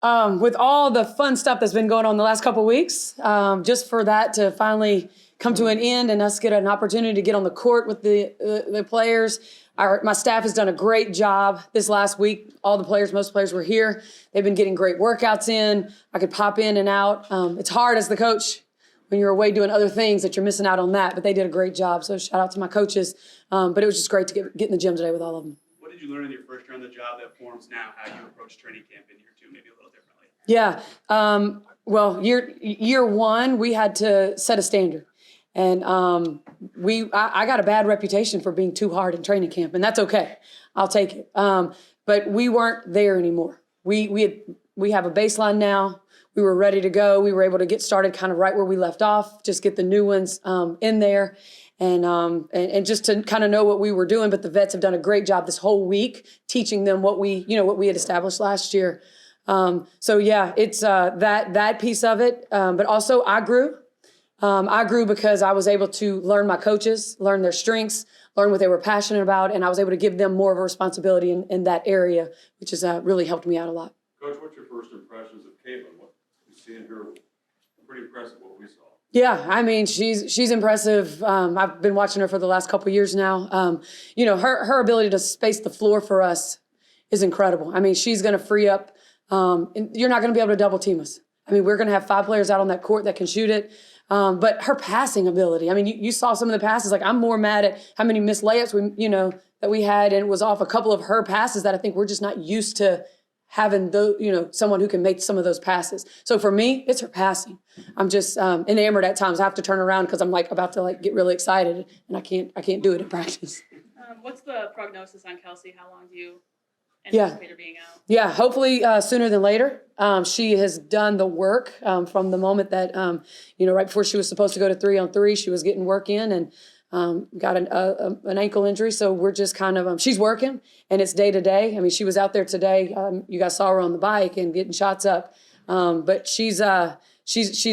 With all the fun stuff that's been going on the last couple of weeks, just for that to finally come to an end and us get an opportunity to get on the court with the players. My staff has done a great job this last week. All the players, most players were here. They've been getting great workouts in. I could pop in and out. It's hard as the coach when you're away doing other things that you're missing out on that, but they did a great job. So shout out to my coaches. But it was just great to get in the gym today with all of them. What did you learn in your first year on the job that forms now how you approach training camp in year two, maybe a little differently? Yeah. Well, year one, we had to set a standard. And I got a bad reputation for being too hard in training camp, and that's okay. I'll take it. But we weren't there anymore. We have a baseline now. We were ready to go. We were able to get started kind of right where we left off, just get the new ones in there. And just to kind of know what we were doing. But the vets have done a great job this whole week teaching them what we had established last year. So yeah, it's that piece of it. But also I grew. I grew because I was able to learn my coaches, learn their strengths, learn what they were passionate about, and I was able to give them more of a responsibility in that area, which has really helped me out a lot. Coach, what's your first impressions of Caitlin? What you see in her? Pretty impressive what we saw. Yeah, I mean, she's impressive. I've been watching her for the last couple of years now. Her ability to space the floor for us is incredible. I mean, she's going to free up. You're not going to be able to double team us. I mean, we're going to have 5 players out on that court that can shoot it. But her passing ability, I mean, you saw some of the passes. Like, I'm more mad at how many missed layups that we had, and it was off a couple of her passes that I think we're just not used to having someone who can make some of those passes. So for me, it's her passing. I'm just enamored at times. I have to turn around because I'm like about to get really excited, and I can't do it in practice. What's the prognosis on Kelsey? How long do you anticipate her being out? Yeah, hopefully sooner than later. She has done the work from the moment that, right before she was supposed to go to 3-on-3, she was getting work in and got an ankle injury. So we're just kind of, she's working and it's day to day. I mean, she was out there today. You guys saw her on the bike and getting shots up. But she's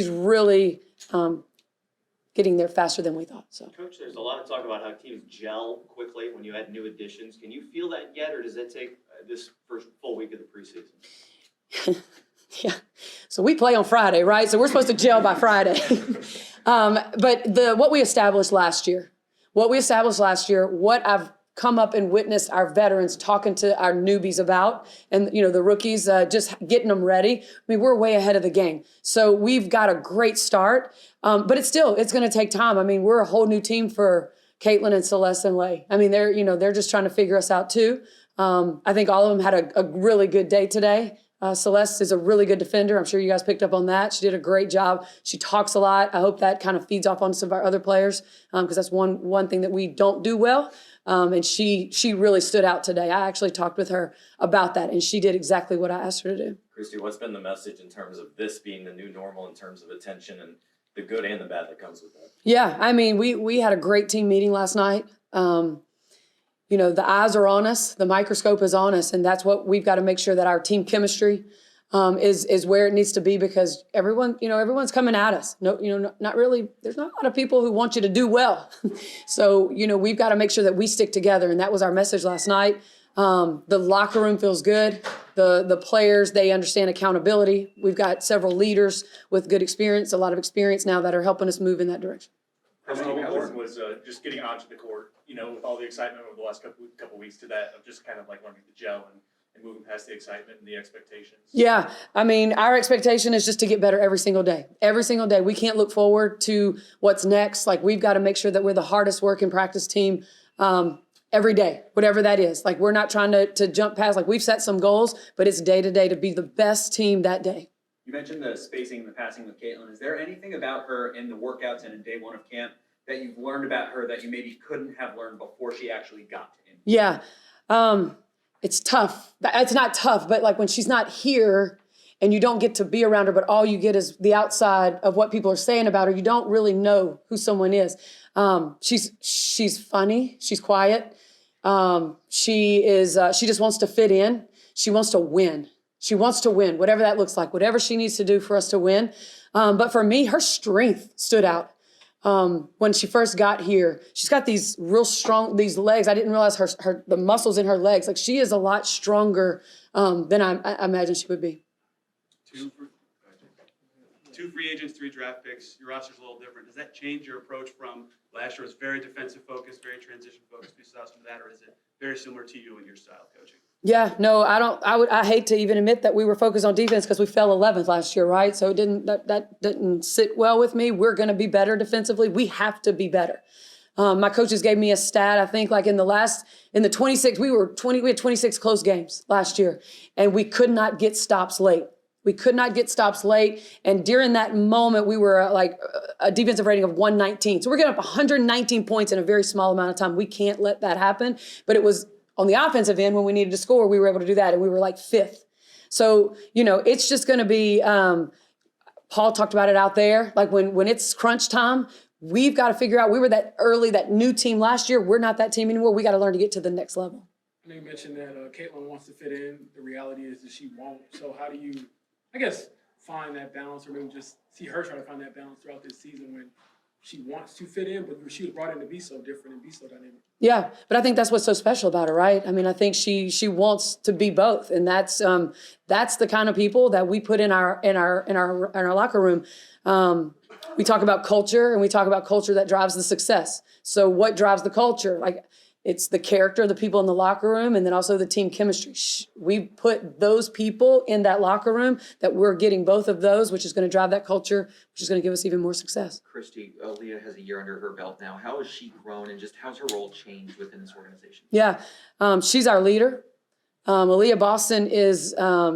really getting there faster than we thought. So, Coach, there's a lot of talk about how teams gel quickly when you add new additions. Can you feel that yet, or does it take this first full week of the preseason? Yeah. So we play on Friday, right? So we're supposed to gel by Friday. But what we established last year, what I've come up and witnessed our veterans talking to our newbies about, and the rookies just getting them ready. I mean, we're way ahead of the game. So we've got a great start, but it's going to take time. I mean, we're a whole new team for Caitlin and Celeste and Lay. I mean, they're just trying to figure us out too. I think all of them had a really good day today. Celeste is a really good defender. I'm sure you guys picked up on that. She did a great job. She talks a lot. I hope that kind of feeds off on some of our other players because that's one thing that we don't do well. And she really stood out today. I actually talked with her about that, and she did exactly what I asked her to do. Christie, what's been the message in terms of this being the new normal in terms of attention and the good and the bad that comes with that? Yeah, I mean, we had a great team meeting last night. The eyes are on us, the microscope is on us, and that's what we've got to make sure that our team chemistry is where it needs to be because everyone's coming at us. No, not really. There's not a lot of people who want you to do well. So, we've got to make sure that we stick together, and that was our message last night. The locker room feels good. The players, they understand accountability. We've got several leaders with good experience, a lot of experience now that are helping us move in that direction. How important was just getting onto the court, with all the excitement over the last couple weeks to that of just kind of like learning to gel and moving past the excitement and the expectations? Yeah, I mean, our expectation is just to get better every single day. Every single day. We can't look forward to what's next. Like, we've got to make sure that we're the hardest working practice team every day, whatever that is. Like, we're not trying to jump past. Like, we've set some goals, but it's day to day to be the best team that day. You mentioned the spacing and the passing with Caitlin. Is there anything about her in the workouts and in day one of camp that you've learned about her that you maybe couldn't have learned before she actually got to him? Yeah. It's tough. It's not tough, but like when she's not here and you don't get to be around her, but all you get is the outside of what people are saying about her, you don't really know who someone is. She's funny. She's quiet. She just wants to fit in. She wants to win. She wants to win, whatever that looks like, whatever she needs to do for us to win. But for me, her strength stood out. When she first got here, she's got these real strong, these legs. I didn't realize the muscles in her legs. Like, she is a lot stronger than I imagined she would be. Two free agents, 3 draft picks. Your roster's a little different. Does that change your approach from last year? It was very defensive focused, very transition focused. We saw some of that, or is it very similar to you and your style of coaching? Yeah, no, I don't. I hate to even admit that we were focused on defense because we fell 11th last year, right? So that didn't sit well with me. We're going to be better defensively. We have to be better. My coaches gave me a stat. I think like in the 26, we had 26 close games last year, and we could not get stops late. We could not get stops late. And during that moment, we were like a defensive rating of 119. So we're getting up 119 points in a very small amount of time. We can't let that happen. But it was on the offensive end when we needed to score, we were able to do that. And we were like 5th. So, it's just going to be, Paul talked about it out there. Like when it's crunch time, we've got to figure out, we were that new team last year. We're not that team anymore. We got to learn to get to the next level. I know you mentioned that Caitlin wants to fit in. The reality is that she won't. So how do you, I guess, find that balance, or maybe just see her try to find that balance throughout this season when she wants to fit in, but she was brought in to be so different and be so dynamic? Yeah, but I think that's what's so special about her, right? I mean, I think she wants to be both, and that's the kind of people that we put in our locker room. We talk about culture, and we talk about culture that drives the success. So what drives the culture? Like, it's the character of the people in the locker room, and then also the team chemistry. We put those people in that locker room that we're getting both of those, which is going to drive that culture, which is going to give us even more success. Christie, Aliyah has a year under her belt now. How has she grown, and just how's her role changed within this organization? Yeah, she's our leader. Aliyah Boston is,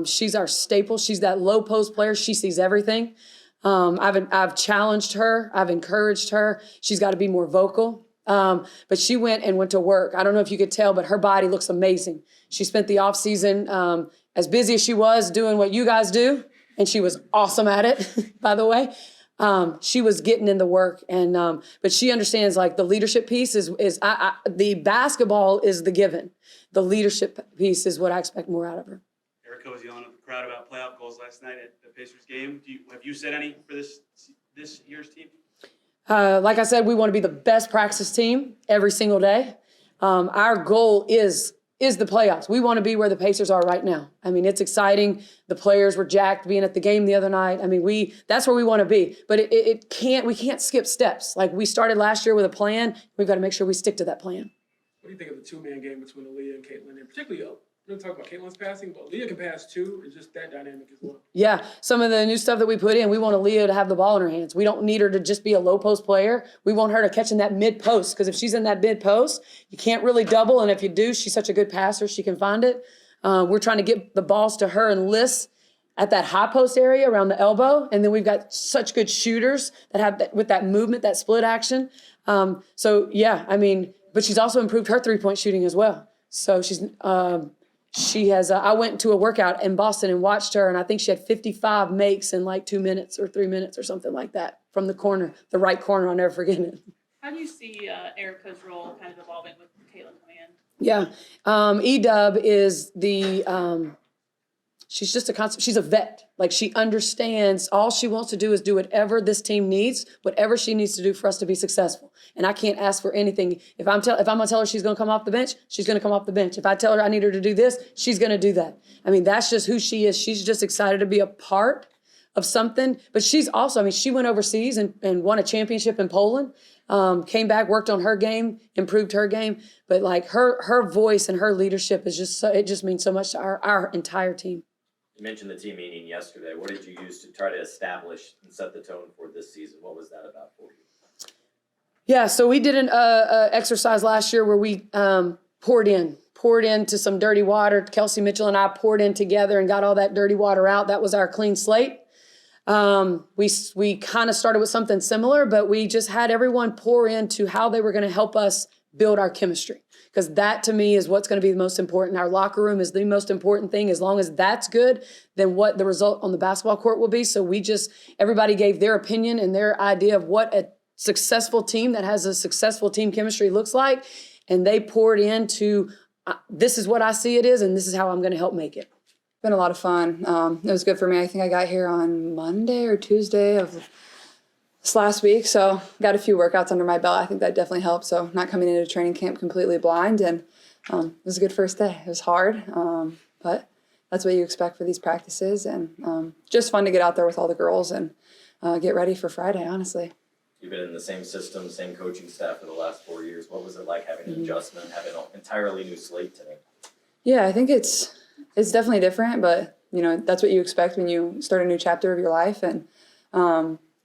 she's our staple. She's that low post player. She sees everything. I've challenged her. I've encouraged her. She's got to be more vocal. But she went to work. I don't know if you could tell, but her body looks amazing. She spent the off season as busy as she was doing what you guys do, and she was awesome at it, by the way. She was getting in the work, and but she understands like the leadership piece is the basketball is the given. The leadership piece is what I expect more out of her. Erica was yelling at the crowd about playoff goals last night at the Pacers game. Have you said any for this year's team? Like I said, we want to be the best practice team every single day. Our goal is the playoffs. We want to be where the Pacers are right now. I mean, it's exciting. The players were jacked being at the game the other night. I mean, that's where we want to be. But we can't skip steps. Like we started last year with a plan. We've got to make sure we stick to that plan. What do you think of the two-man game between Aliyah and Caitlin, and particularly, we're going to talk about Caitlin's passing, but Aliyah can pass too, and just that dynamic as well. Yeah, some of the new stuff that we put in, we want Aliyah to have the ball in her hands. We don't need her to just be a low post player. We want her to catch in that mid post, because if she's in that mid post, you can't really double, and if you do, she's such a good passer, she can find it. We're trying to get the balls to her and Liz at that high post area around the elbow, and then we've got such good shooters that have with that movement, that split action. So yeah, I mean, but she's also improved her 3-point shooting as well. So she has, I went to a workout in Boston and watched her, and I think she had 55 makes in like 2 minutes or 3 minutes or something like that from the corner, the right corner. I'll never forget it. How do you see Erica's role kind of evolving with Caitlin coming in? Yeah. E-Dub is she's just a constant, she's a vet. Like she understands all she wants to do is do whatever this team needs, whatever she needs to do for us to be successful. And I can't ask for anything. If I'm going to tell her she's going to come off the bench, she's going to come off the bench. If I tell her I need her to do this, she's going to do that. I mean, that's just who she is. She's just excited to be a part of something. But she's also, I mean, she went overseas and won a championship in Poland, came back, worked on her game, improved her game. But like her voice and her leadership is just, it just means so much to our entire team. You mentioned the team meeting yesterday. What did you use to try to establish and set the tone for this season? What was that about for you? Yeah, so we did an exercise last year where we poured into some dirty water. Kelsey Mitchell and I poured in together and got all that dirty water out. That was our clean slate. We kind of started with something similar, but we just had everyone pour into how they were going to help us build our chemistry. Because that, to me, is what's going to be the most important. Our locker room is the most important thing. As long as that's good, then what the result on the basketball court will be. So everybody gave their opinion and their idea of what a successful team that has a successful team chemistry looks like. And they poured into, this is what I see it is, and this is how I'm going to help make it. It's been a lot of fun. It was good for me. I think I got here on Monday or Tuesday of this last week, so got a few workouts under my belt. I think that definitely helped. So not coming into training camp completely blind, and it was a good first day. It was hard, but that's what you expect for these practices, and just fun to get out there with all the girls and get ready for Friday, honestly. You've been in the same system, same coaching staff for the last 4 years. What was it like having an adjustment, having an entirely new slate today? Yeah, I think it's definitely different, but that's what you expect when you start a new chapter of your life. And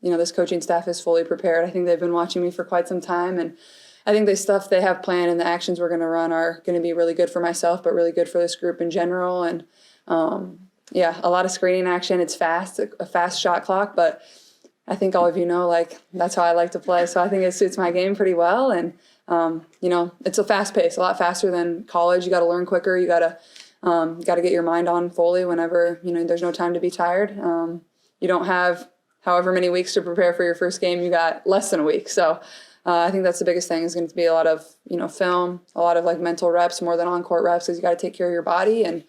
this coaching staff is fully prepared. I think they've been watching me for quite some time, and I think the stuff they have planned and the actions we're going to run are going to be really good for myself, but really good for this group in general. And a lot of screening action. It's fast, a fast shot clock, but I think all of that's how I like to play. So I think it suits my game pretty well. And, it's a fast pace, a lot faster than college. You got to learn quicker. You got to get your mind on fully whenever, there's no time to be tired. You don't have however many weeks to prepare for your first game. You got less than a week. So I think that's the biggest thing is going to be a lot of, film, a lot of mental reps more than on-court reps, because you got to take care of your body and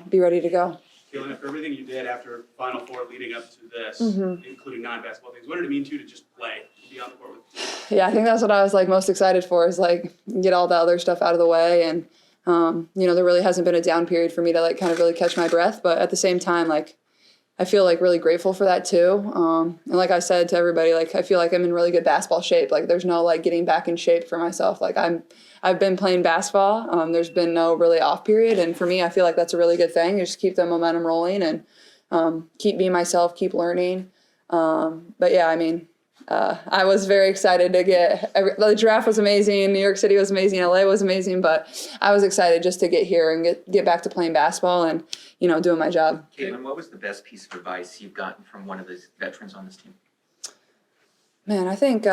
be ready to go. Caitlin, after everything you did after Final Four leading up to this, including non-basketball things, what did it mean to you to just play, to be on the court with the team? Yeah, I think that's what I was most excited for is get all the other stuff out of the way. And, there really hasn't been a down period for me to kind of really catch my breath. But at the same time, I feel really grateful for that too. And like I said to everybody, I feel like I'm in really good basketball shape. There's no getting back in shape for myself. I've been playing basketball. There's been no really off period. And for me, I feel like that's a really good thing. You just keep the momentum rolling and keep being myself, keep learning. But yeah, I was very excited to the draft was amazing. New York City was amazing. LA was amazing, but I was excited just to get here and get back to playing basketball and, doing my job. Caitlin, what was the best piece of advice you've gotten from one of the veterans on this team? Man, I think,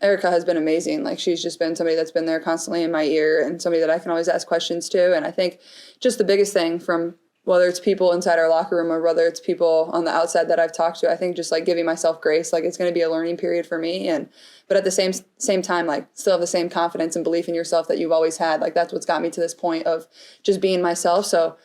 Erica has been amazing. She's just been somebody that's been there constantly in my ear and somebody that I can always ask questions to. And I think just the biggest thing from whether it's people inside our locker room or whether it's people on the outside that I've talked to, I think just giving myself grace, it's going to be a learning period for me. But at the same time, still have the same confidence and belief in yourself that you've always had. That's what's got me to this point of just being myself. So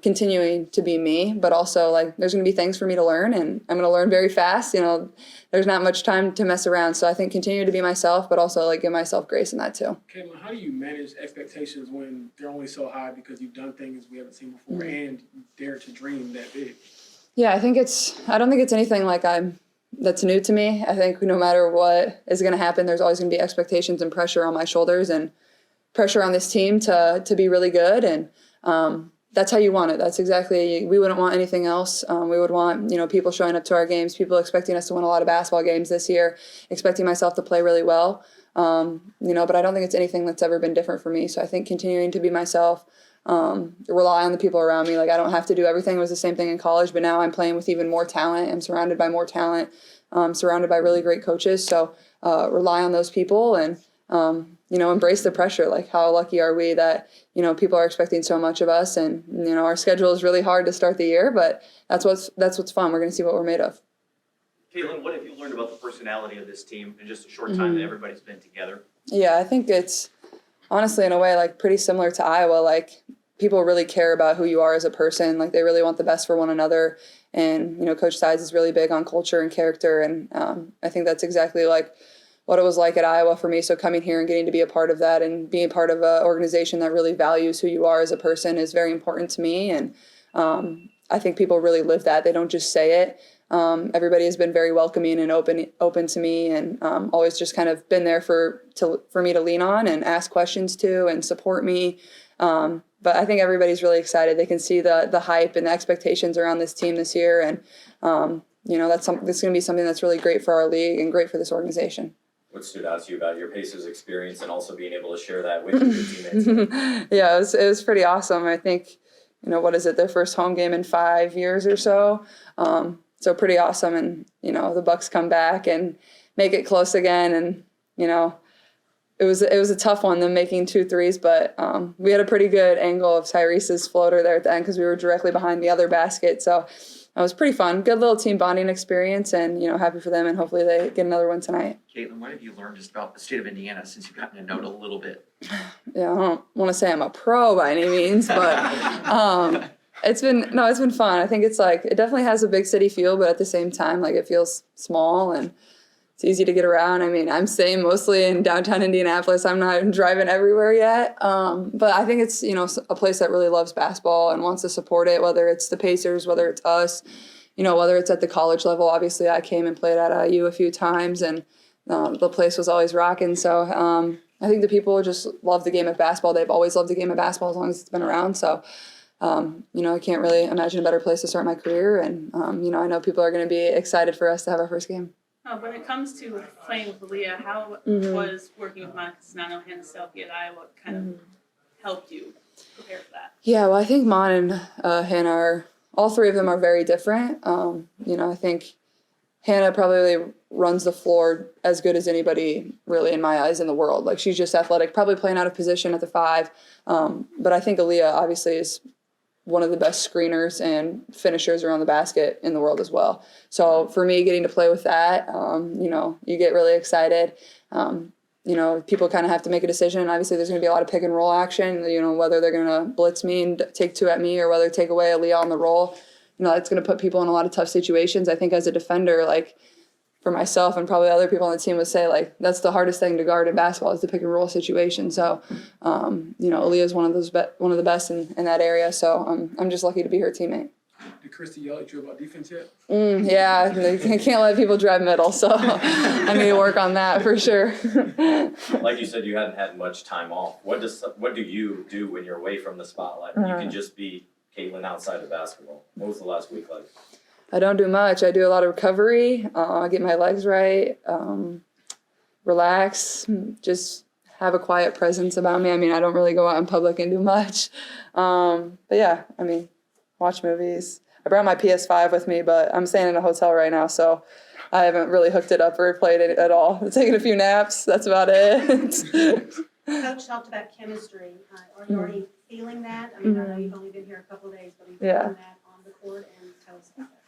continuing to be me, but also there's going to be things for me to learn, and I'm going to learn very fast. There's not much time to mess around. So I think continue to be myself, but also give myself grace in that too. Caitlin, how do you manage expectations when they're only so high because you've done things we haven't seen before and you dare to dream that big? Yeah, I don't think it's anything that's new to me. I think no matter what is going to happen, there's always going to be expectations and pressure on my shoulders and pressure on this team to be really good. And that's how you want it. That's exactly, we wouldn't want anything else. We would want, people showing up to our games, people expecting us to win a lot of basketball games this year, expecting myself to play really well. But I don't think it's anything that's ever been different for me. So I think continuing to be myself, rely on the people around me. I don't have to do everything. It was the same thing in college, but now I'm playing with even more talent. I'm surrounded by more talent, surrounded by really great coaches. So rely on those people and, embrace the pressure. How lucky are we that, people are expecting so much of us, and, our schedule is really hard to start the year, but that's what's fun. We're going to see what we're made of. Caitlin, what have you learned about the personality of this team in just a short time that everybody's been together? Yeah, I think it's honestly in a way pretty similar to Iowa. People really care about who you are as a person. They really want the best for one another. And, Coach Sides is really big on culture and character. And I think that's exactly what it was like at Iowa for me. So coming here and getting to be a part of that and being part of an organization that really values who you are as a person is very important to me. And I think people really live that. They don't just say it. Everybody has been very welcoming and open to me, and always just kind of been there for me to lean on and ask questions to and support me. But I think everybody's really excited. They can see the hype and the expectations around this team this year, and that's going to be something that's really great for our league and great for this organization. What stood out to you about your Pacers experience and also being able to share that with your teammates? Yeah, it was pretty awesome. I think, what is it, their first home game in 5 years or so. So pretty awesome. And, the Bucks come back and make it close again. And, it was a tough one, them making 2 threes, but we had a pretty good angle of Tyrese's floater there at the end because we were directly behind the other basket. So it was pretty fun. Good little team bonding experience, and, happy for them, and hopefully they get another one tonight. Caitlin, what have you learned just about the state of Indiana since you've gotten to know it a little bit? Yeah, I don't want to say I'm a pro by any means, but it's been fun. I think it's it definitely has a big city feel, but at the same time, it feels small, and it's easy to get around. I mean, I'm staying mostly in downtown Indianapolis. I'm not driving everywhere yet. But I think it's, a place that really loves basketball and wants to support it, whether it's the Pacers, whether it's us, whether it's at the college level. Obviously, I came and played at IU a few times, and the place was always rocking. So I think the people just love the game of basketball. They've always loved the game of basketball as long as it's been around. So, I can't really imagine a better place to start my career. And, I know people are going to be excited for us to have our first game. When it comes to playing with Aliyah, how was working with Monica Sinano and Selfie at Iowa kind of helped you prepare for that? Yeah, well, I think Mon and Hannah all three of them are very different. I think Hannah probably runs the floor as good as anybody really in my eyes in the world. Like, she's just athletic, probably playing out of position at the 5. But I think Aliyah obviously is one of the best screeners and finishers around the basket in the world as well. So for me, getting to play with that, you get really excited. People kind of have to make a decision. Obviously, there's going to be a lot of pick and roll action, whether they're going to blitz me and take 2 at me or whether take away Aliyah on the roll. It's going to put people in a lot of tough situations. I think as a defender, like, for myself and probably other people on the team would say, like, that's the hardest thing to guard in basketball is the pick and roll situation. So, Aliyah is one of the best in that area. So I'm just lucky to be her teammate. Did Christie yell at you about defense yet? Yeah, I can't let people drive middle, so I need to work on that for sure. Like you said, you hadn't had much time off. What do you do when you're away from the spotlight? You can just be Caitlin outside of basketball. What was the last week like? I don't do much. I do a lot of recovery. I get my legs right, relax, just have a quiet presence about me. I mean, I don't really go out in public and do much. But yeah, watch movies. I brought my PS5 with me, but I'm staying in a hotel right now, so I haven't really hooked it up or played it at all. I'm taking a few naps. That's about it. Coach talked about chemistry. Are you already feeling that? I mean, I know you've only been here a couple of days, but are you feeling that on the court? And tell us about that.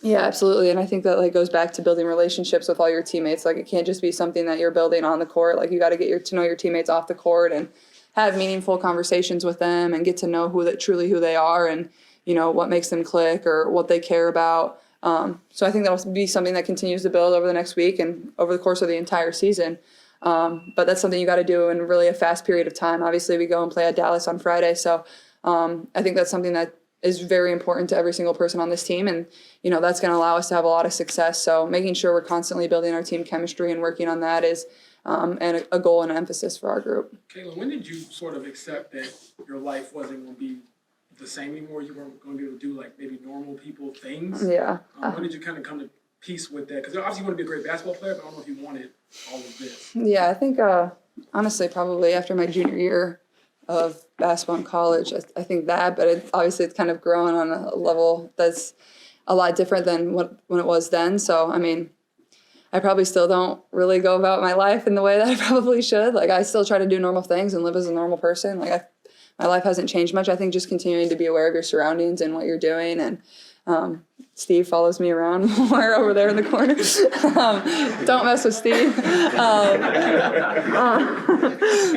Yeah, absolutely. And I think that goes back to building relationships with all your teammates. It can't just be something that you're building on the court. You got to get to know your teammates off the court and have meaningful conversations with them and get to know truly who they are and, what makes them click or what they care about. So I think that'll be something that continues to build over the next week and over the course of the entire season. But that's something you got to do in really a fast period of time. Obviously, we go and play at Dallas on Friday. So I think that's something that is very important to every single person on this team. And, that's going to allow us to have a lot of success. So making sure we're constantly building our team chemistry and working on that is and a goal and an emphasis for our group. Caitlin, when did you sort of accept that your life wasn't going to be the same anymore? You weren't going to be able to do maybe normal people things? Yeah. When did you kind of come to peace with that? Because obviously you want to be a great basketball player, but I don't know if you wanted all of this. Yeah, I think honestly probably after my junior year of basketball in college, I think that, but obviously it's kind of grown on a level that's a lot different than when it was then. So, I probably still don't really go about my life in the way that I probably should. I still try to do normal things and live as a normal person. My life hasn't changed much. I think just continuing to be aware of your surroundings and what you're doing. And Steve follows me around more over there in the corner. Don't mess with Steve.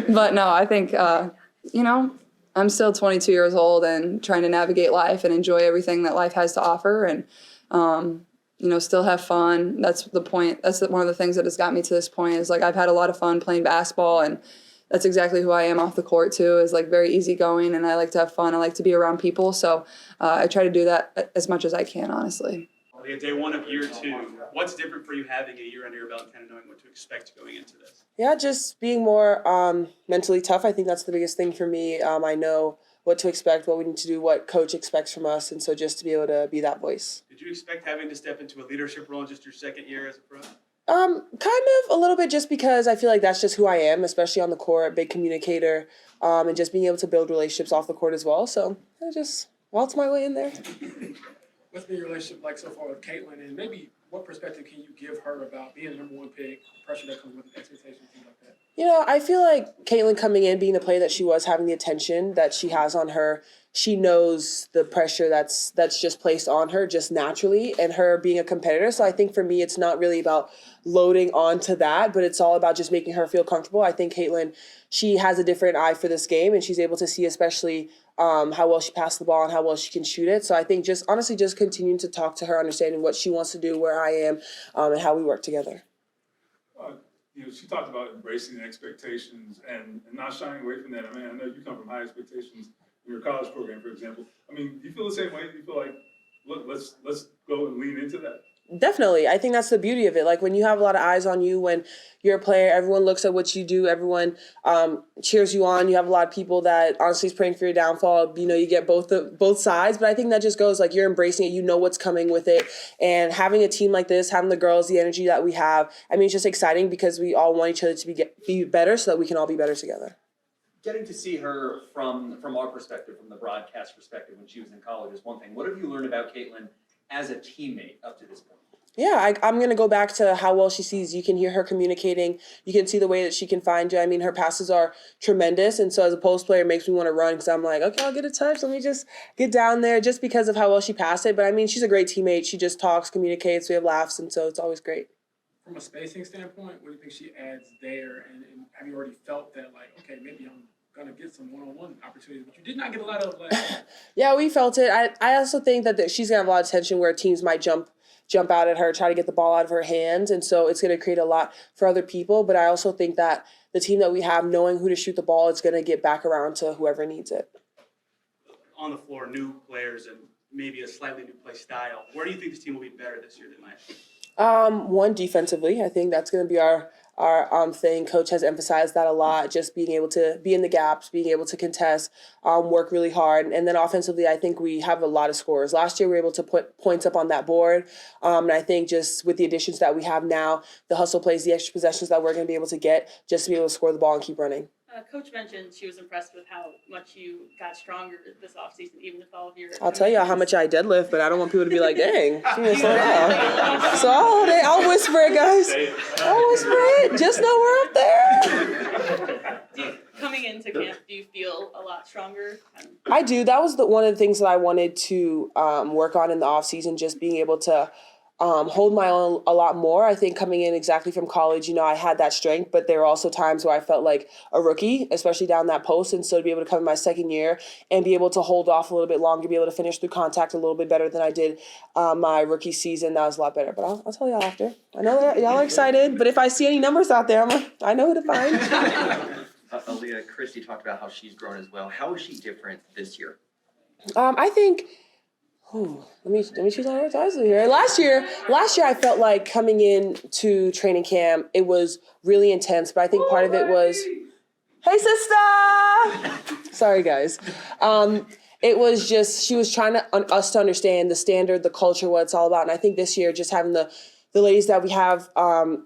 But no, I think, I'm still 22 years old and trying to navigate life and enjoy everything that life has to offer and, still have fun. That's the point. That's one of the things that has got me to this point is I've had a lot of fun playing basketball, and that's exactly who I am off the court too, is very easygoing, and I like to have fun. I like to be around people. So I try to do that as much as I can, honestly. Day 1 of year 2, what's different for you having a year under your belt and kind of knowing what to expect going into this? Yeah, just being more mentally tough. I think that's the biggest thing for me. I know what to expect, what we need to do, what coach expects from us, and so just to be able to be that voice. Did you expect having to step into a leadership role in just your second year as a pro? Kind of a little bit, just because I feel like that's just who I am, especially on the court, big communicator, and just being able to build relationships off the court as well. So I just waltzed my way in there. What's been your relationship like so far with Caitlin, and maybe what perspective can you give her about being the number 1 pick, the pressure that comes with the expectations, things like that? I feel like Caitlin coming in, being the player that she was, having the attention that she has on her, she knows the pressure that's just placed on her just naturally, and her being a competitor. So I think for me, it's not really about loading onto that, but it's all about just making her feel comfortable. I think Caitlin, she has a different eye for this game, and she's able to see especially how well she passed the ball and how well she can shoot it. So I think just continuing to talk to her, understanding what she wants to do, where I am, and how we work together. she talked about embracing expectations and not shying away from that. I mean, I know you come from high expectations in your college program, for example. I mean, do you feel the same way? Do you feel like, look, let's go and lean into that? Definitely. I think that's the beauty of it. Like when you have a lot of eyes on you, when you're a player, everyone looks at what you do, everyone cheers you on. You have a lot of people that honestly is praying for your downfall. You get both sides, but I think that just goes like you're embracing it. You know what's coming with it. And having a team like this, having the girls, the energy that we have, I mean, it's just exciting because we all want each other to be better so that we can all be better together. Getting to see her from our perspective, from the broadcast perspective when she was in college is one thing. What have you learned about Caitlin as a teammate up to this point? Yeah, I'm going to go back to how well she sees. You can hear her communicating. You can see the way that she can find you. I mean, her passes are tremendous. And so as a post player, it makes me want to run because I'm like, okay, I'll get a touch. Let me just get down there just because of how well she passed it. But I mean, she's a great teammate. She just talks, communicates. We have laughs. And so it's always great. From a spacing standpoint, what do you think she adds there? And have you already felt that, like, okay, maybe I'm going to get some one-on-one opportunities, but you did not get a lot of, like... Yeah, we felt it. I also think that she's going to have a lot of tension where teams might jump out at her, try to get the ball out of her hands. And so it's going to create a lot for other people. But I also think that the team that we have, knowing who to shoot the ball, it's going to get back around to whoever needs it. On the floor, new players and maybe a slightly new play style. Where do you think this team will be better this year than last year? One, defensively. I think that's going to be our thing. Coach has emphasized that a lot, just being able to be in the gaps, being able to contest, work really hard. And then offensively, I think we have a lot of scores. Last year, we were able to put points up on that board. And I think just with the additions that we have now, the hustle plays, the extra possessions that we're going to be able to get, just to be able to score the ball and keep running. Coach mentioned she was impressed with how much you got stronger this offseason, even with all of your... I'll tell you how much I deadlift, but I don't want people to be like, dang, she was slow down. So I'll whisper it, guys. I'll whisper it. Just know we're up there. Coming into camp, do you feel a lot stronger? I do. That was one of the things that I wanted to work on in the off season, just being able to hold my own a lot more. I think coming in exactly from college, I had that strength, but there were also times where I felt like a rookie, especially down that post. And so to be able to come in my second year and be able to hold off a little bit longer, be able to finish through contact a little bit better than I did my rookie season, that was a lot better. But I'll tell y'all after. I know that y'all are excited, but if I see any numbers out there, I know who to find. Aliyah, Christie talked about how she's grown as well. How is she different this year? I think... let me choose my words wisely here. Last year I felt like coming in to training camp, it was really intense, but I think part of it was, hey sister! Sorry guys. It was just, she was trying us to understand the standard, the culture, what it's all about. And I think this year, just having the ladies that we have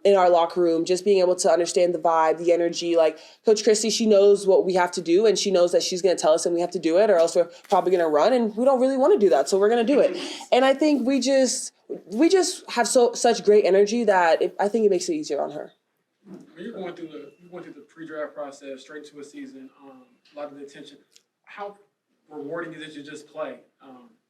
in our locker room, just being able to understand the vibe, the energy. Like Coach Christie, she knows what we have to do, and she knows that she's going to tell us and we have to do it, or else we're probably going to run, and we don't really want to do that, so we're going to do it. And I think we just have such great energy that I think it makes it easier on her. When you're going through the pre-draft process, straight to a season, a lot of the attention, how rewarding is it to just play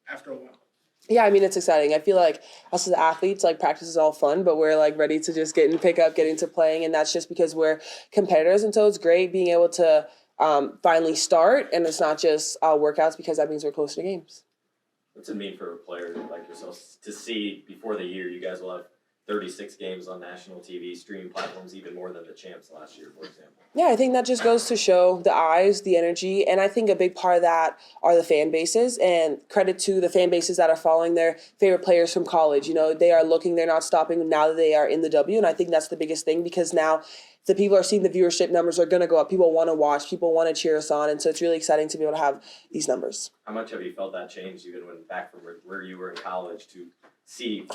after a while? Yeah, I mean, it's exciting. I feel like us as athletes, like practice is all fun, but we're like ready to just get into playing. And that's just because we're competitors. And so it's great being able to finally start. And it's not just workouts, because that means we're close to games. What's it mean for a player like yourself to see before the year you guys will have 36 games on national TV, streaming platforms, even more than the champs last year, for example? Yeah, I think that just goes to show the eyes, the energy, and I think a big part of that are the fan bases, and credit to the fan bases that are following their favorite players from college. They are looking, they're not stopping now that they are in the W, and I think that's the biggest thing, because now the people are seeing the viewership numbers are going to go up. People want to watch, people want to cheer us on, and so it's really exciting to be able to have these numbers. How much have you felt that change, even when back from where you were in college, to see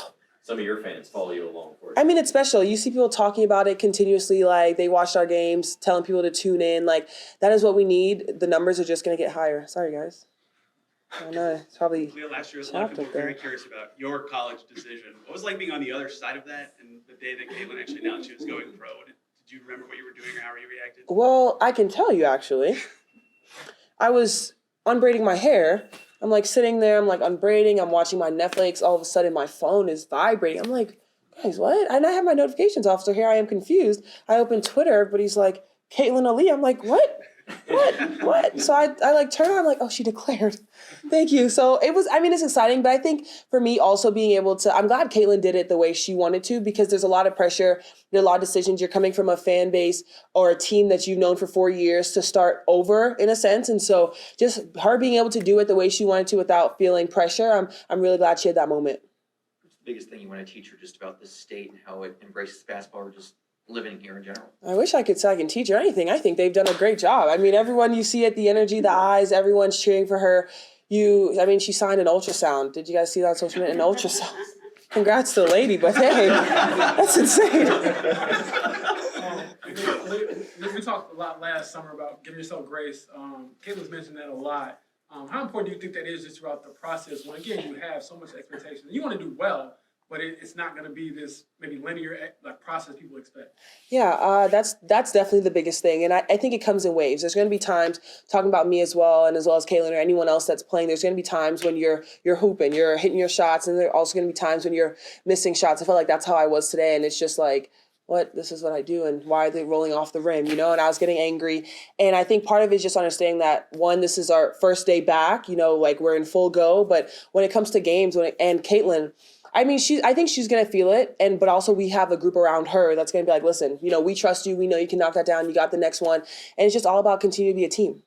some of your fans follow you along for it? I mean, it's special. You see people talking about it continuously, like they watched our games, telling people to tune in. Like, that is what we need. The numbers are just going to get higher. Sorry, guys. I don't know. It's probably last year, a lot of people were very curious about your college decision. What was it like being on the other side of that, and the day that Caitlin actually announced she was going pro? Did you remember what you were doing or how you reacted? Well, I can tell you, actually. I was unbraiding my hair. I'm like sitting there, I'm like unbraiding, I'm watching my Netflix, all of a sudden my phone is vibrating. I'm like, guys, what? And I have my notifications off, so here I am confused. I open Twitter, everybody's like, Caitlin Aliyah. I'm like, what? What? So I like turn on, I'm like, oh, she declared. Thank you. So it was, I mean, it's exciting, but I think for me also being able to, I'm glad Caitlin did it the way she wanted to, because there's a lot of pressure. There are a lot of decisions. You're coming from a fan base or a team that you've known for 4 years to start over in a sense. And so just her being able to do it the way she wanted to without feeling pressure, I'm really glad she had that moment. What's the biggest thing you want to teach her just about this state and how it embraces basketball or just living here in general? I wish I could say I can teach her anything. I think they've done a great job. I mean, everyone you see it, the energy, the eyes, everyone's cheering for her. She signed an ultrasound. Did you guys see that on social media? An ultrasound. Congrats to the lady, but hey, that's insane. We talked a lot last summer about giving yourself grace. Caitlin's mentioned that a lot. How important do you think that is just throughout the process when, again, you have so much expectation? You want to do well, but it's not going to be this maybe linear process people expect. Yeah, that's definitely the biggest thing. And I think it comes in waves. There's going to be times, talking about me as well, and as well as Caitlin or anyone else that's playing, there's going to be times when you're hooping, you're hitting your shots, and there are also going to be times when you're missing shots. I felt like that's how I was today, and it's just like, this is what I do, and why are they rolling off the rim, And I was getting angry. And I think part of it is just understanding that, one, this is our first day back, like we're in full go. But when it comes to games, and Caitlin, I mean, I think she's going to feel it. But also we have a group around her that's going to be like, listen, we trust you. We know you can knock that down. You got the next one. And it's just all about continuing to be a team.